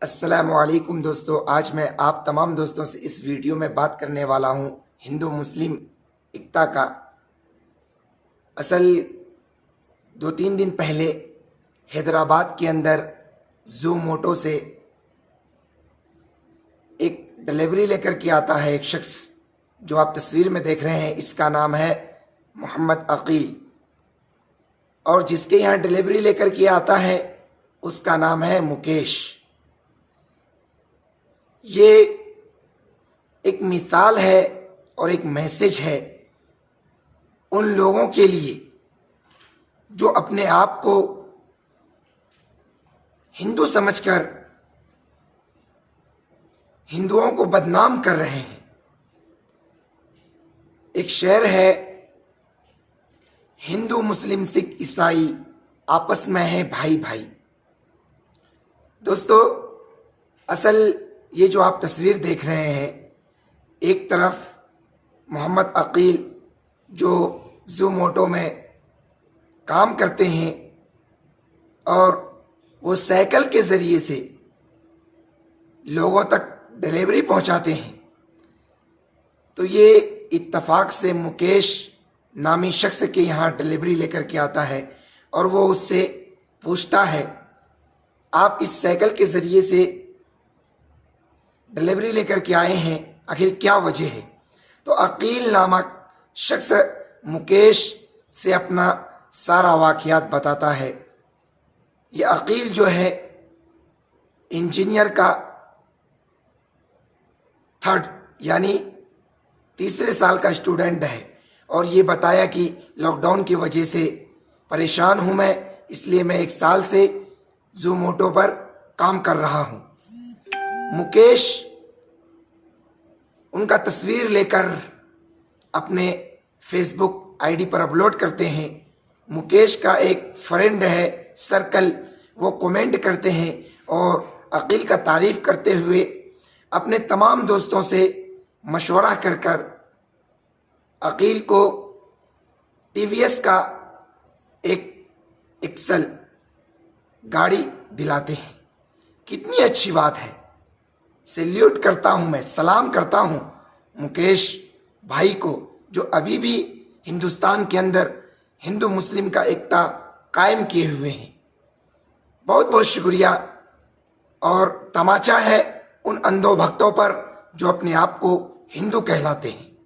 अस्सलामुअलैकुम दोस्तों, आज मैं आप तमाम दोस्तों से इस वीडियो में बात करने वाला हूं हिंदू मुस्लिम एकता का। असल 2-3 दिन पहले हैदराबाद के अंदर ज़ोमैटो से एक डिलीवरी लेकर के आता है एक शख्स, जो आप तस्वीर में देख रहे हैं। इसका नाम है मोहम्मद अकील, और जिसके यहाँ डिलीवरी लेकर के आता है उसका नाम है मुकेश। ये एक मिसाल है और एक मैसेज है उन लोगों के लिए जो अपने आप को हिंदू समझकर हिंदुओं को बदनाम कर रहे हैं। एक शेर है, हिंदू मुस्लिम सिख ईसाई आपस में है भाई भाई। दोस्तों, असल ये जो आप तस्वीर देख रहे हैं, एक तरफ मोहम्मद अकील जो ज़ोमैटो में काम करते हैं और वो साइकिल के ज़रिए से लोगों तक डिलीवरी पहुंचाते हैं। तो ये इत्तफाक से मुकेश नामी शख्स के यहाँ डिलीवरी लेकर के आता है और वो उससे पूछता है, आप इस साइकिल के ज़रिए से डिलीवरी लेकर के आए हैं, आखिर क्या वजह है? तो अकील नामक शख्स मुकेश से अपना सारा वाक़यात बताता है। ये अकील जो है इंजीनियर का थर्ड यानी तीसरे साल का स्टूडेंट है, और ये बताया कि लॉकडाउन की वजह से परेशान हूँ मैं, इसलिए मैं 1 साल से ज़ोमैटो पर काम कर रहा हूँ। मुकेश उनका तस्वीर लेकर अपने फेसबुक आईडी पर अपलोड करते हैं। मुकेश का एक फ्रेंड है सर्कल, वो कमेंट करते हैं और अकील का तारीफ करते हुए अपने तमाम दोस्तों से मशवरा कर कर अकील को टीवीएस का एक एक्सल गाड़ी दिलाते हैं। कितनी अच्छी बात है। सैल्यूट करता हूं, मैं सलाम करता हूं मुकेश भाई को, जो अभी भी हिंदुस्तान के अंदर हिंदू मुस्लिम का एकता कायम किए हुए हैं। बहुत बहुत शुक्रिया। और तमाचा है उन अंधो भक्तों पर जो अपने आप को हिंदू कहलाते हैं।